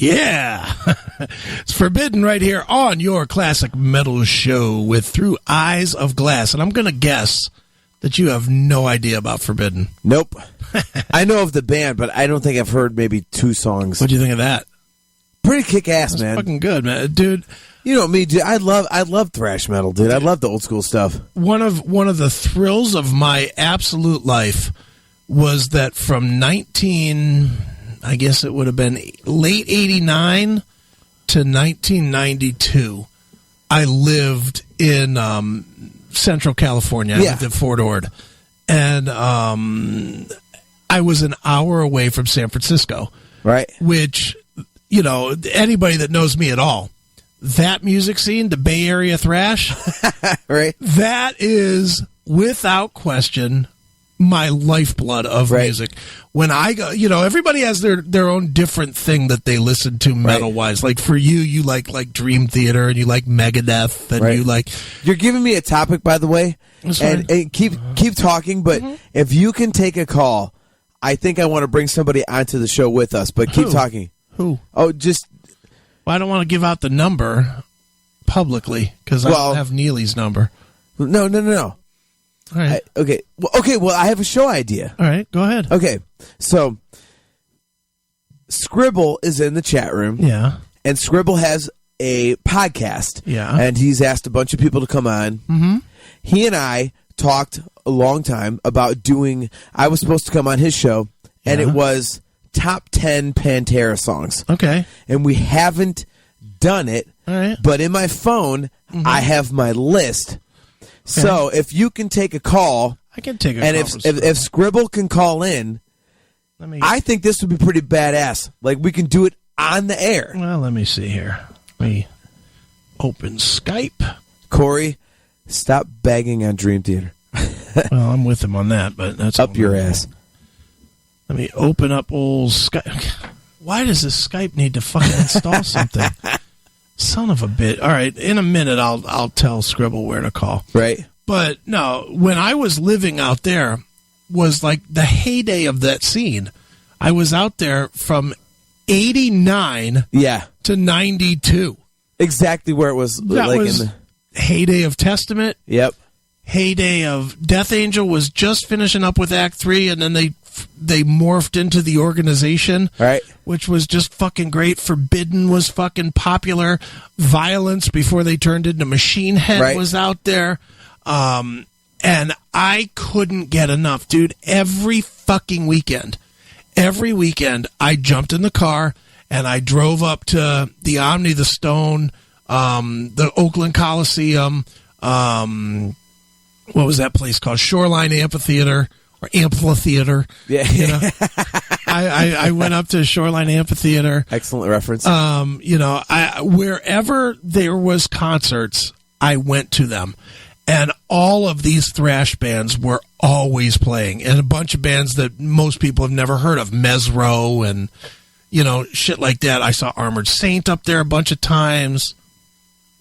Yeah. It's Forbidden right here on your classic metal show with Through Eyes of Glass. And I'm going to guess that you have no idea about Forbidden. Nope. I know of the band, but I don't think I've heard maybe 2 songs. What do you think of that? Pretty kick-ass, That's man. Fucking good, man. Dude. You know me, dude. I love thrash metal, dude. I love the old school stuff. One of the thrills of my absolute life was that from I guess it would have been late 89 to 1992, I lived in Central California. I lived in Fort Ord. And I was an hour away from San Francisco. Right. Which, you know, anybody that knows me at all, that music scene, the Bay Area thrash, right? That is, without question, my lifeblood of music. When I go, you know, everybody has their own different thing that they listen to metal wise. Like for you like Dream Theater and you like Megadeth and you like. You're giving me a topic, by the way, and keep talking. But if you can take a call, I think I want to bring somebody onto the show with us. But keep talking. Who? Oh, just. Well, I don't want to give out the number publicly because I don't have Neely's number. No. All right. Okay. Well, I have a show idea. All right. Go ahead. Okay. So, Scribble is in the chat room. Yeah. And Scribble has a podcast. Yeah. And he's asked a bunch of people to come on. Mm-hmm. He and I talked a long time about I was supposed to come on his show, and it was top 10 Pantera songs. Okay. And we haven't done it. All right. But in my phone, I have my list. Okay. So if you can take a call, I can take a call. And if Scribble can call in, I think this would be pretty badass. Like we can do it on the air. Well, let me see here. Let me open Skype. Corey, stop bagging on Dream Theater. Well, I'm with him on that, but that's up your ass. Let me open up old Skype. Why does this Skype need to fucking install something? Son of a bit. All right, in a minute I'll tell Scribble where to call. Right. But no, when I was living out there was like the heyday of that scene. I was out there from 89 to 92. Exactly where it was. That was heyday of Testament. Yep. Heyday of Death Angel was just finishing up with Act 3, and then they morphed into the Organization, right? Which was just fucking great. Forbidden was fucking popular. Violence before they turned into Machine Head was out there, and I couldn't get enough, dude. Every weekend, I jumped in the car and I drove up to the Omni, the Stone, the Oakland Coliseum. What was that place called? Shoreline Amphitheater or Amphitheater. Yeah. You know? I went up to Shoreline Amphitheater. Excellent reference. You know, wherever there was concerts, I went to them. And all of these thrash bands were always playing. And a bunch of bands that most people have never heard of. Mesro and, you know, shit like that. I saw Armored Saint up there a bunch of times.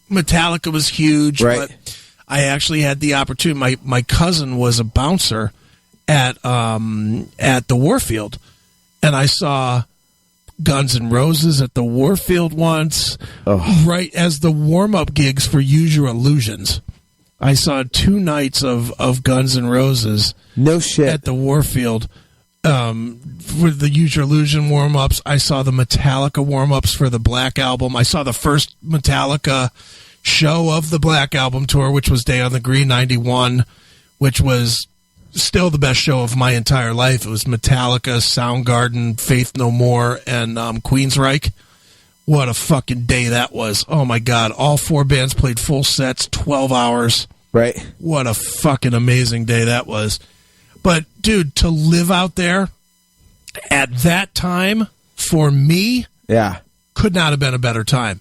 Metallica was huge. Right. But I actually had the opportunity. My cousin was a bouncer at the Warfield, and I saw Guns N' Roses at the Warfield once, right as the warm-up gigs for Use Your Illusions. I saw 2 nights of Guns N' Roses. No shit. At the Warfield for the Use Your Illusion warm-ups. I saw the Metallica warm-ups for the Black Album. I saw the first Metallica show of the Black Album tour, which was Day on the Green 91, which was still the best show of my entire life. It was Metallica, Soundgarden, Faith No More, and Queensryche. What a fucking day that was. Oh my God. All 4 bands played full sets, 12 hours. Right. What a fucking amazing day that was. But dude, to live out there at that time, for me, could not have been a better time.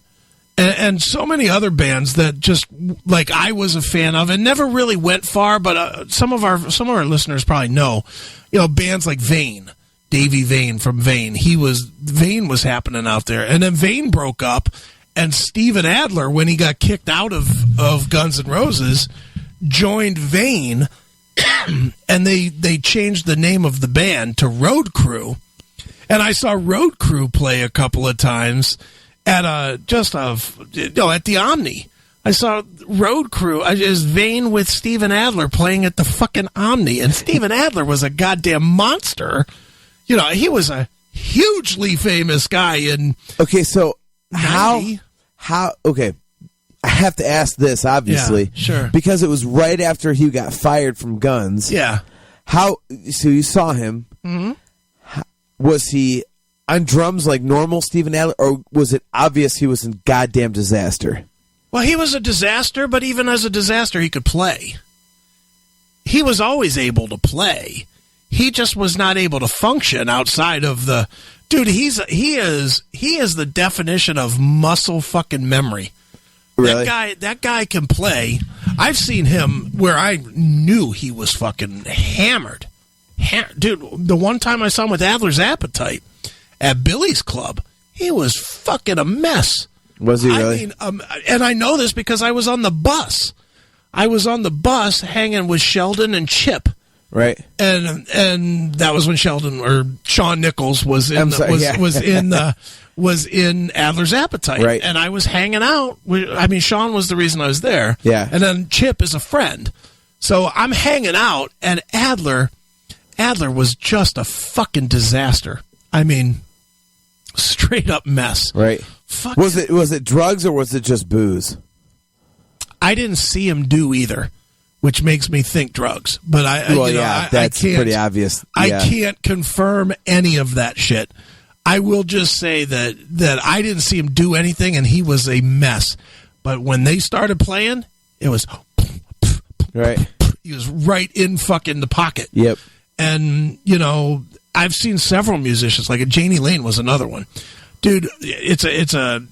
And so many other bands that just, like, I was a fan of and never really went far, but some of our listeners probably know, you know, bands like Vane, Davey Vane from Vane. Vane was happening out there. And then Vane broke up, and Steven Adler, when he got kicked out of Guns N' Roses, joined Vane, and they changed the name of the band to Road Crew. And I saw Road Crew play a couple of times at the Omni. I saw Road Crew. I was Vane with Steven Adler playing at the fucking Omni, and Steven Adler was a goddamn monster. He was a hugely famous guy in. Okay, so how? Okay, I have to ask this, obviously. Yeah, sure. Because it was right after he got fired from Guns. Yeah. So you saw him. Mm-hmm. Was he on drums like normal Steven Adler, or was it obvious he was in goddamn disaster? Well, he was a disaster, but even as a disaster, he could play. He was always able to play. He just was not able to function outside of the... Dude, he is the definition of muscle fucking memory. Really? That guy can play. I've seen him where I knew he was fucking hammered. Dude, the one time I saw him with Adler's Appetite at Billy's Club, he was fucking a mess. Was he really? I mean, and I know this because I was on the bus. I was on the bus hanging with Sheldon and Chip. Right. And that was when Shawn Nichols was in Adler's Appetite. Right. And I was hanging out. Shawn was the reason I was there. Yeah. And then Chip is a friend. So I'm hanging out, and Adler was just a fucking disaster. I mean, straight up mess. Right. Fuck. Was it drugs or was it just booze? I didn't see him do either, which makes me think drugs. But that's pretty obvious. Yeah. I can't confirm any of that shit. I will just say that I didn't see him do anything, and he was a mess. But when they started playing, it was right. He was right in fucking the pocket. Yep. And I've seen several musicians, like Janie Lane was another one. Dude, it's a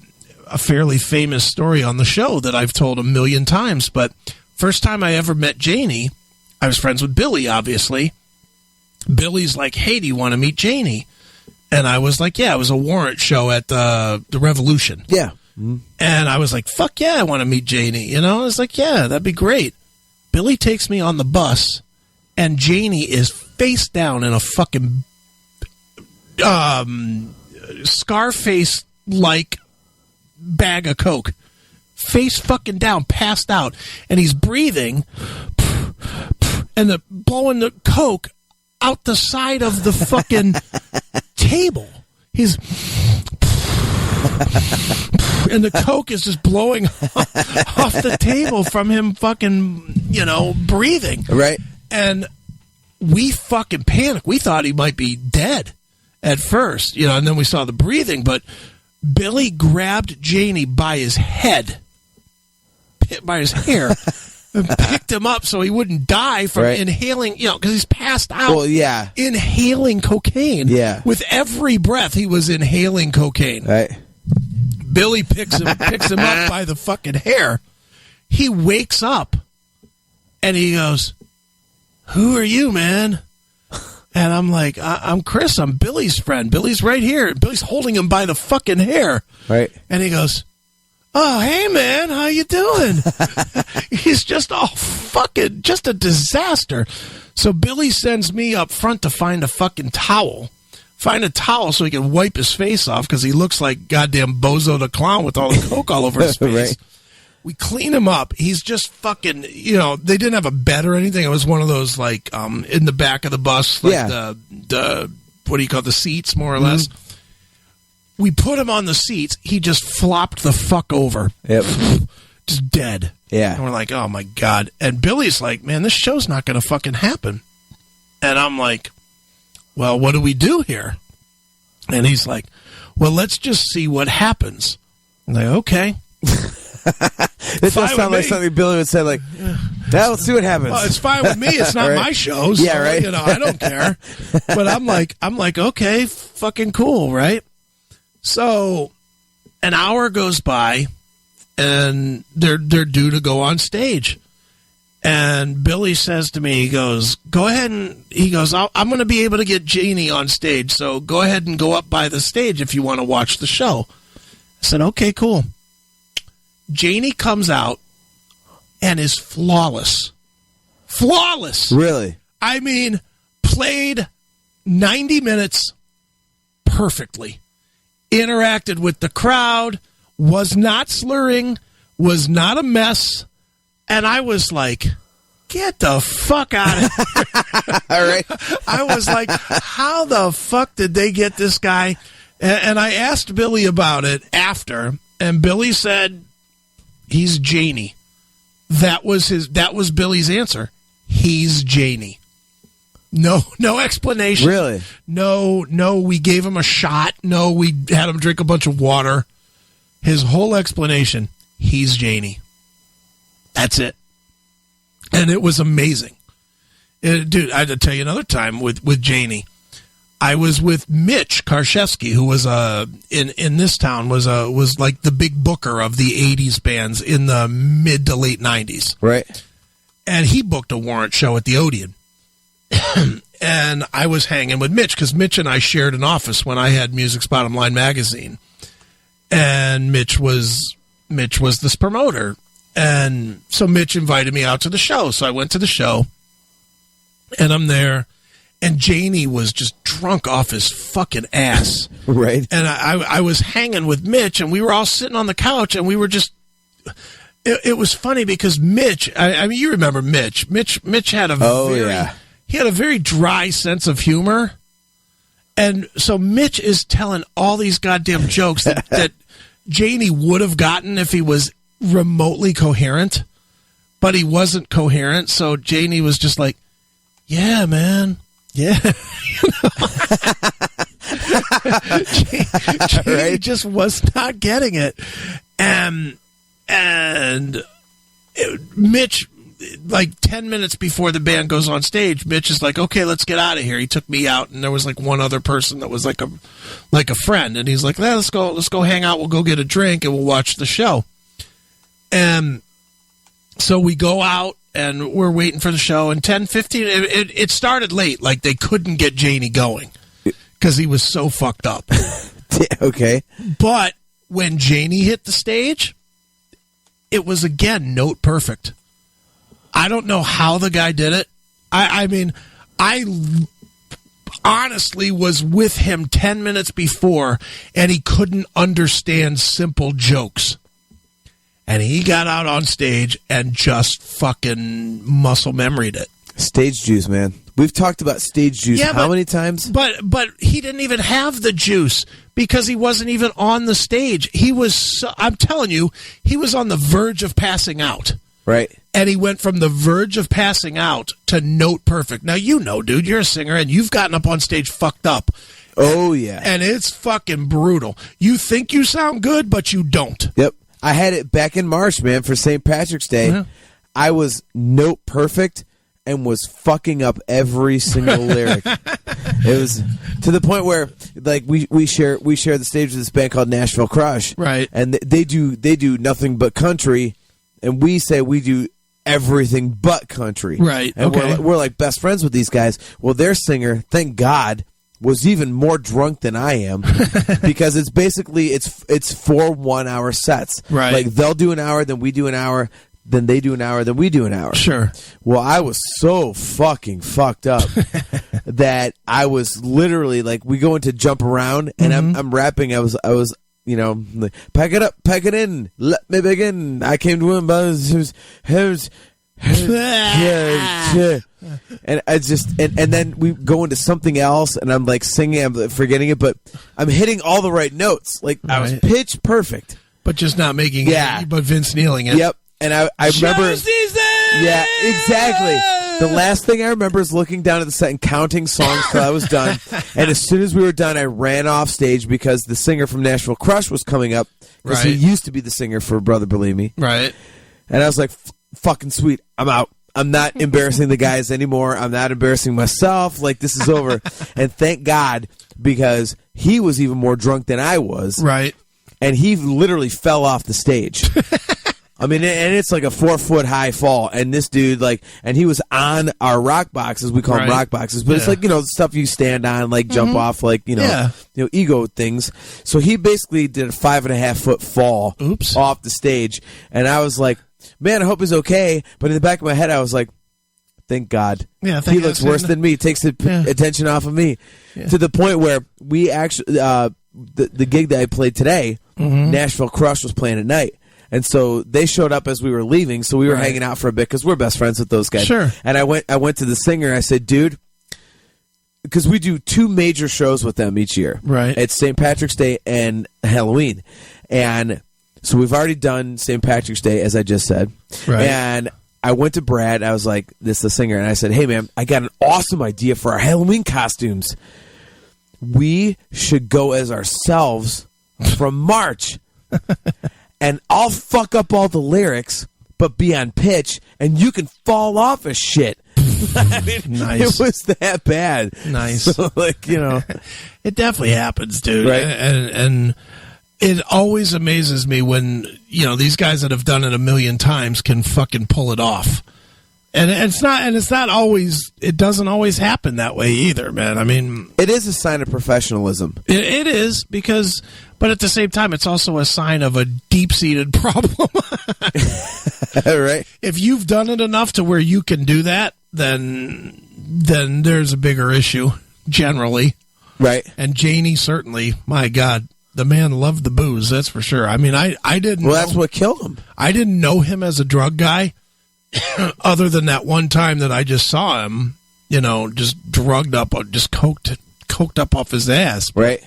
fairly famous story on the show that I've told a million times, but first time I ever met Janie, I was friends with Billy, obviously. Billy's like, hey, do you want to meet Janie? And I was like, yeah, it was a warrant show at the Revolution. Yeah. Mm-hmm. And I was like, fuck yeah, I want to meet Janie. I was like, yeah, that'd be great. Billy takes me on the bus, and Janie is face down in a fucking Scarface-like bag of Coke. Face fucking down, passed out. And he's breathing and blowing the Coke out the side of the fucking table. He's... and the Coke is just blowing off the table from him fucking, breathing. Right. And we fucking panicked. We thought he might be dead at first, and then we saw the breathing, but Billy grabbed Janie by his head, by his hair, and picked him up so he wouldn't die from inhaling, because he's passed out. Well, yeah. Inhaling cocaine. Yeah. With every breath, he was inhaling cocaine. Right. Billy picks him up by the fucking hair. He wakes up, and he goes, "Who are you, man?" And I'm like, I'm Chris. I'm Billy's friend. Billy's right here. Billy's holding him by the fucking hair. Right. And he goes, "Oh, hey, man, how you doing?" He's just just a disaster. So Billy sends me up front to find a fucking towel. Find a towel so he can wipe his face off because he looks like goddamn Bozo the Clown with all the coke all over his face. Right. We clean him up. He's just fucking, they didn't have a bed or anything. It was one of those, like, in the back of the bus, like the what do you call it, the seats, more or less. We put him on the seats. He just flopped the fuck over. Yep. Just dead. Yeah. And we're like, oh, my God. And Billy's like, man, this show's not going to fucking happen. And I'm like, well, what do we do here? And he's like, well, let's just see what happens. I'm like, okay. This does sound like something Billy would say, like, yeah, let's see what happens. Well, it's fine with me. It's not my show. So, yeah, right. I don't care. But I'm like, okay, fucking cool, right? So an hour goes by, and they're due to go on stage. And Billy says to me, he goes, go ahead and, I'm going to be able to get Janie on stage, so go ahead and go up by the stage if you want to watch the show. I said, okay, cool. Janie comes out and is flawless. Flawless. Really? I mean, played 90 minutes perfectly. Interacted with the crowd, was not slurring, was not a mess, and I was like, get the fuck out of here. All right. I was like, how the fuck did they get this guy? And I asked Billy about it after, and Billy said, he's Janie. That was Billy's answer. He's Janie. No explanation. Really? No, we gave him a shot. No, we had him drink a bunch of water. His whole explanation, he's Janie. That's it. And it was amazing. Dude, I had to tell you another time with Janie. I was with Mitch Karszewski, who was in this town was like the big booker of the 80s bands in the mid to late 90s. Right. And he booked a warrant show at the Odeon. And I was hanging with Mitch because Mitch and I shared an office when I had Music's Bottom Line magazine. And Mitch was this promoter. And so Mitch invited me out to the show. So I went to the show, and I'm there, and Janie was just drunk off his fucking ass. Right. And I was hanging with Mitch, and we were all sitting on the couch, and we were just... It was funny because Mitch, I mean, you remember Mitch. Mitch had he had a very dry sense of humor. And so Mitch is telling all these goddamn jokes that Janie would have gotten if he was remotely coherent, but he wasn't coherent. So Janie was just like, yeah, man. Yeah. Janie just was not getting it. And Mitch, like 10 minutes before the band goes on stage, Mitch is like, okay, let's get out of here. He took me out, and there was like one other person that was like a friend, and he's like, let's go hang out. We'll go get a drink, and we'll watch the show. And so we go out, and we're waiting for the show, and 10:15, it started late. Like, they couldn't get Janie going because he was so fucked up. Okay. But when Janie hit the stage, it was, again, note perfect. I don't know how the guy did it. I mean, I honestly was with him 10 minutes before, and he couldn't understand simple jokes. And he got out on stage and just fucking muscle memoried it. Stage juice, man. We've talked about stage juice how many times? But he didn't even have the juice because he wasn't even on the stage. He was, I'm telling you, he was on the verge of passing out. Right. And he went from the verge of passing out to note perfect. Now, you know, dude, you're a singer, and you've gotten up on stage fucked up. Oh, yeah. And it's fucking brutal. You think you sound good, but you don't. Yep. I had it back in March, man, for St. Patrick's Day. Yeah. I was note perfect and was fucking up every single lyric. It was to the point where, like, we share the stage with this band called Nashville Crush, right? And they do nothing but country, and we say we do everything but country, right? And okay. we're like best friends with these guys. Well, their singer, thank God, was even more drunk than I am because it's basically it's 4 1-hour sets. Right. Like, they'll do an hour, then we do an hour, then they do an hour, then we do an hour. Sure. Well, I was so fucking fucked up that I was literally like, we go into jump around, and I'm rapping. I was you know, like, pack it up, pack it in, let me begin. I came to win, but and I just and then we go into something else, and I'm like singing, I'm forgetting it, but I'm hitting all the right notes. Like, I was pitch perfect, but just not making it. But Vince Nealing it. Yep. And I remember, yeah, exactly. The last thing I remember is looking down at the set and counting songs till I was done. And as soon as we were done, I ran off stage because the singer from Nashville Crush was coming up, because he used to be the singer for Brother Believe Me. Right. And I was like, fucking sweet, I'm out. I'm not embarrassing the guys anymore. I'm not embarrassing myself. Like, this is over. And thank God, because he was even more drunk than I was. Right. And he literally fell off the stage. I mean, and it's like a 4-foot-high fall, and this dude, like, and he was on our rock boxes. We call them rock boxes, but it's like, you know, stuff you stand on, like, jump off, like, you know, ego things. So he basically did a 5.5-foot fall off the stage, and I was like, man, I hope he's okay. But in the back of my head, I was like, thank God. Yeah, he looks worse than me. Takes the attention off of me to the point where we actually the gig that I played today, Nashville Crush was playing at night. And so they showed up as we were leaving, so we were hanging out for a bit because we're best friends with those guys. Sure. And I went to the singer. I said, dude, because we do 2 major shows with them each year. Right. It's St. Patrick's Day and Halloween. And so we've already done St. Patrick's Day, as I just said. Right. And I went to Brad. I was like, this is the singer. And I said, hey, man, I got an awesome idea for our Halloween costumes. We should go as ourselves from March. And I'll fuck up all the lyrics, but be on pitch, and you can fall off as shit. I mean, nice. It was that bad. Nice. So, like, you know. It definitely happens, dude. Right. And it always amazes me when, these guys that have done it a million times can fucking pull it off. And it's not always, it doesn't always happen that way either, man. I mean, it is a sign of professionalism. It is but at the same time, it's also a sign of a deep-seated problem. Right. If you've done it enough to where you can do that, then there's a bigger issue generally. Right. And Janie certainly, my God, the man loved the booze, that's for sure. I mean, I didn't. Well, that's what killed him. I didn't know him as a drug guy. Other than that one time that I just saw him, just drugged up, just coked up off his ass. Right.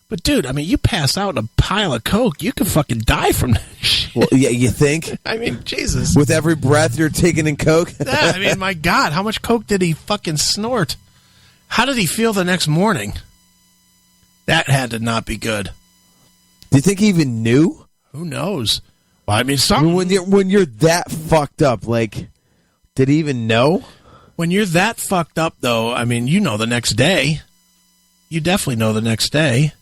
But, dude, I mean, you pass out in a pile of coke, you could fucking die from that shit. Well, yeah, you think? I mean, Jesus. With every breath you're taking in coke? Yeah, I mean, my God, how much coke did he fucking snort? How did he feel the next morning? That had to not be good. Do you think he even knew? Who knows? Well, I mean, something. When you're that fucked up, like, did he even know? When you're that fucked up, though, I mean, the next day. You definitely know the next day,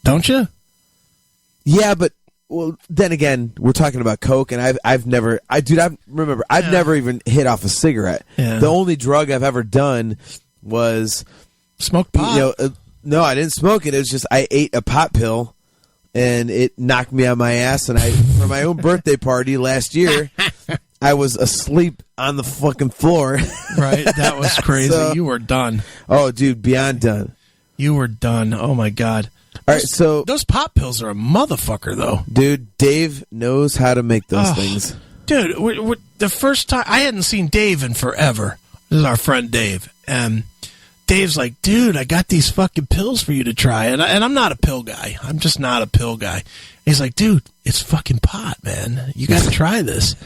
don't you? Yeah, but then again, we're talking about coke, and I've never even hit off a cigarette. Yeah. The only drug I've ever done was smoke pot. No, I didn't smoke it. It was just I ate a pot pill. And it knocked me on my ass. And for my own birthday party last year, I was asleep on the fucking floor. Right, that was crazy. So, you were done. Oh, dude, beyond done. You were done. Oh my God. All right, so those pop pills are a motherfucker, though. Dude, Dave knows how to make those things. Dude, the first time I hadn't seen Dave in forever. This is our friend Dave, and Dave's like, dude, I got these fucking pills for you to try. And I'm not a pill guy. I'm just not a pill guy. He's like, dude, it's fucking pot, man. You got to try this.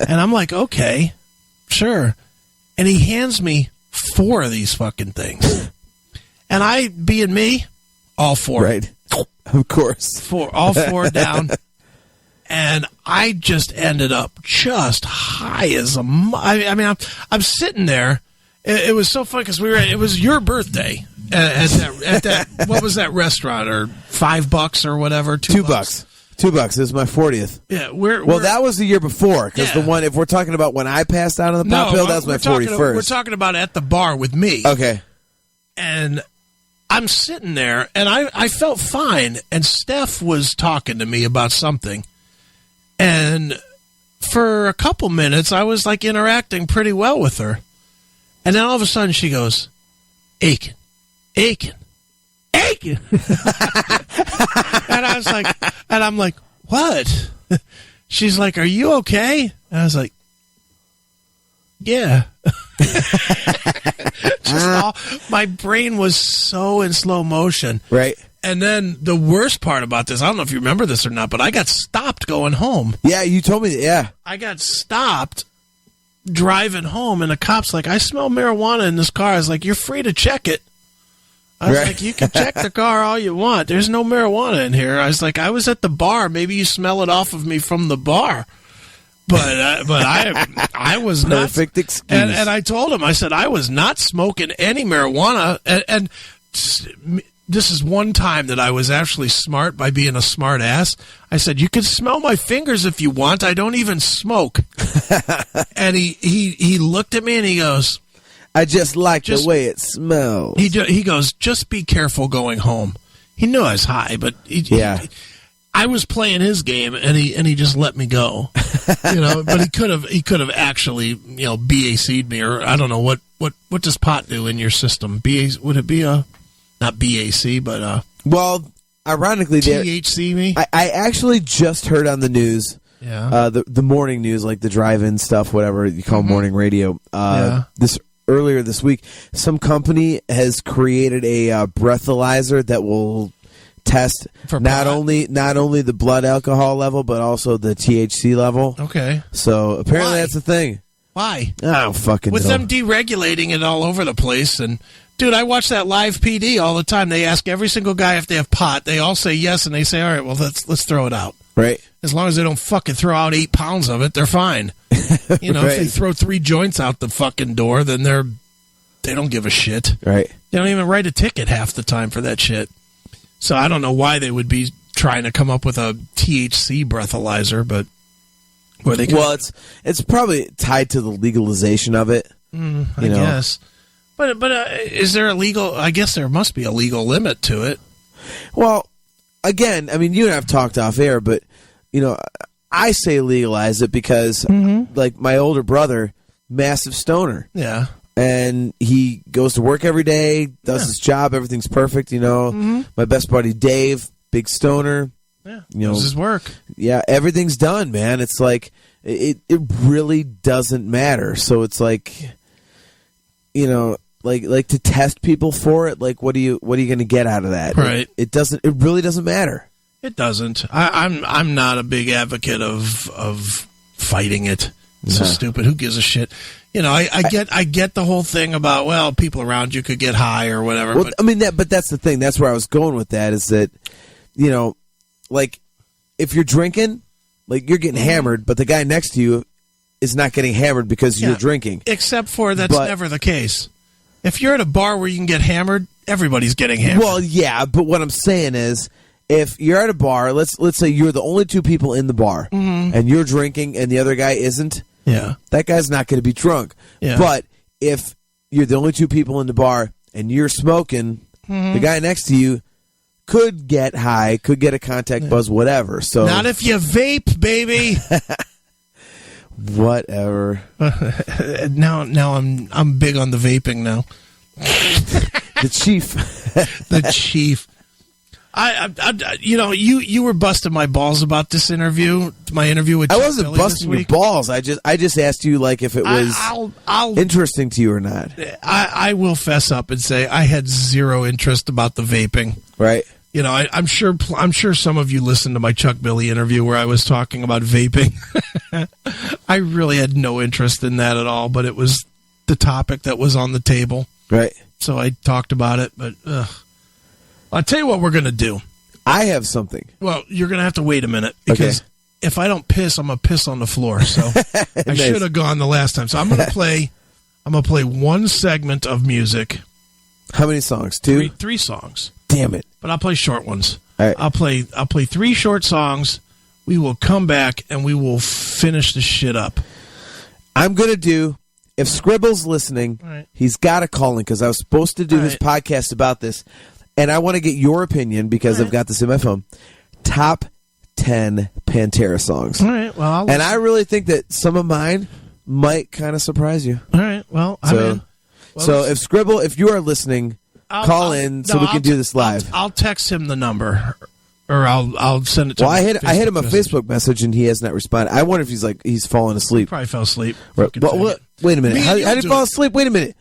And I'm like, okay, sure. And he hands me 4 of these fucking things. And I, being me, all 4. Right. Of course. All 4 down. And I just ended up just high as a... I mean, I'm sitting there. It was so fun because it was your birthday at that what was that restaurant, or $5 or whatever? $2. $2. It was my 40th. Yeah, that was the year before, because the one, if we're talking about when I passed out on the pop pill, that was my 41st. We're talking about at the bar with me. Okay. And I'm sitting there, and I felt fine, and Steph was talking to me about something, and for a couple minutes, I was like interacting pretty well with her. And then all of a sudden she goes, Aiken. And I was like, and I'm like, what? She's like, are you okay? And I was like, yeah. My brain was so in slow motion. Right. And then the worst part about this, I don't know if you remember this or not, but I got stopped going home. Yeah, you told me that, yeah. I got stopped driving home, and the cop's like, I smell marijuana in this car. I was like, you're free to check it. I was like, you can check the car all you want. There's no marijuana in here. I was like, I was at the bar. Maybe you smell it off of me from the bar. But I was not. Perfect excuse. And I told him, I said, I was not smoking any marijuana. And this is one time that I was actually smart by being a smart ass. I said, you can smell my fingers if you want. I don't even smoke. And he looked at me and he goes, I just like the way it smells. He goes, just be careful going home. He knew I was high, but I was playing his game, and he just let me go. But he could have actually, BAC'd me, or I don't know what does pot do in your system? Would it be not BAC, but well, ironically, THC me? I actually just heard on the news, the morning news, like the drive-in stuff, whatever you call morning radio. Earlier this week, some company has created a breathalyzer that will test not only the blood alcohol level but also the THC level. Okay. So apparently that's the thing. Why? I don't fucking know. With them deregulating it all over the place, and dude, I watch that live PD all the time. They ask every single guy if they have pot. They all say yes, and they say, all right, well, let's throw it out. Right. As long as they don't fucking throw out 8 pounds of it, they're fine. Right. If they throw 3 joints out the fucking door, then they don't give a shit. Right. They don't even write a ticket half the time for that shit. So I don't know why they would be trying to come up with a THC breathalyzer, but it's probably tied to the legalization of it. I guess. But is there a legal? I guess there must be a legal limit to it. Well, again, I mean, you and I have talked off air, but I say legalize it because, like, my older brother, massive stoner. Yeah. And he goes to work every day, does his job, everything's perfect, My best buddy, Dave, big stoner. Yeah, does his work. Yeah, everything's done, man. It's like, it really doesn't matter. So it's like, like to test people for it, like, what are you going to get out of that? Right. It really doesn't matter. It doesn't. I'm not a big advocate of fighting it. It's so stupid. Who gives a shit? I get the whole thing about, well, people around you could get high or whatever. Well, but that's the thing. That's where I was going with that. Is that, like, if you're drinking, like, you're getting hammered, but the guy next to you is not getting hammered because you're drinking. Except for that's never the case. If you're at a bar where you can get hammered, everybody's getting hammered. Well, yeah, but what I'm saying is, if you're at a bar, let's say you're the only 2 people in the bar, and you're drinking and the other guy isn't, that guy's not going to be drunk. Yeah. But if you're the only 2 people in the bar and you're smoking, the guy next to you could get high, could get a contact buzz, whatever. So not if you vape, baby. Whatever. Now I'm big on the vaping now. The chief. The chief. You were busting my balls about this interview, my interview with Chuck I wasn't Billy busting your balls. I just asked you, like, if it was interesting to you or not. I will fess up and say I had zero interest about the vaping. Right. I'm sure some of you listened to my Chuck Billy interview where I was talking about vaping. I really had no interest in that at all, but it was the topic that was on the table. Right. So I talked about it, but I'll tell you what we're going to do. I have something. Well, you're going to have to wait a minute because if I don't piss, I'm going to piss on the floor. So I should have gone the last time. So I'm going to play one segment of music. How many songs? 2? 3 songs. Damn it. But I'll play short ones. All right. I'll play 3 short songs. We will come back and we will finish the shit up. I'm going to do, if Scribble's listening, he's got to call in because I was supposed to do his podcast about this. And I want to get your opinion because I've got this in my phone. Top 10 Pantera songs. All right. Well, and I really think that some of mine might kind of surprise you. All right. Well, I'm in. Well, so if Scribble, if you are listening, call in so we can do this live. I'll text him the number, or I'll send it to him. Well, I hit him a Facebook message and he has not responded. I wonder if he's fallen asleep. Probably fell asleep. Wait a minute. How did he fall asleep? Wait a minute.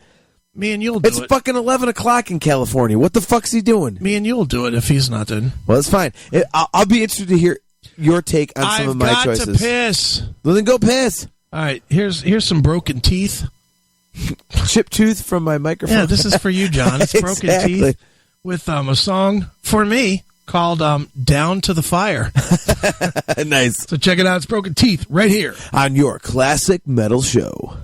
Me and you'll do it. It's fucking 11 o'clock in California. What the fuck's he doing? Me and you'll do it if he's not doing. Well, it's fine. I'll be interested to hear your take on some of my choices. I've got to piss. Well, then go piss. All right. Here's some broken teeth. Chipped tooth from my microphone. Yeah, this is for you, John. It's broken teeth with a song for me called Down to the Fire. Nice. So check it out. It's Broken Teeth right here on your Classic Metal Show.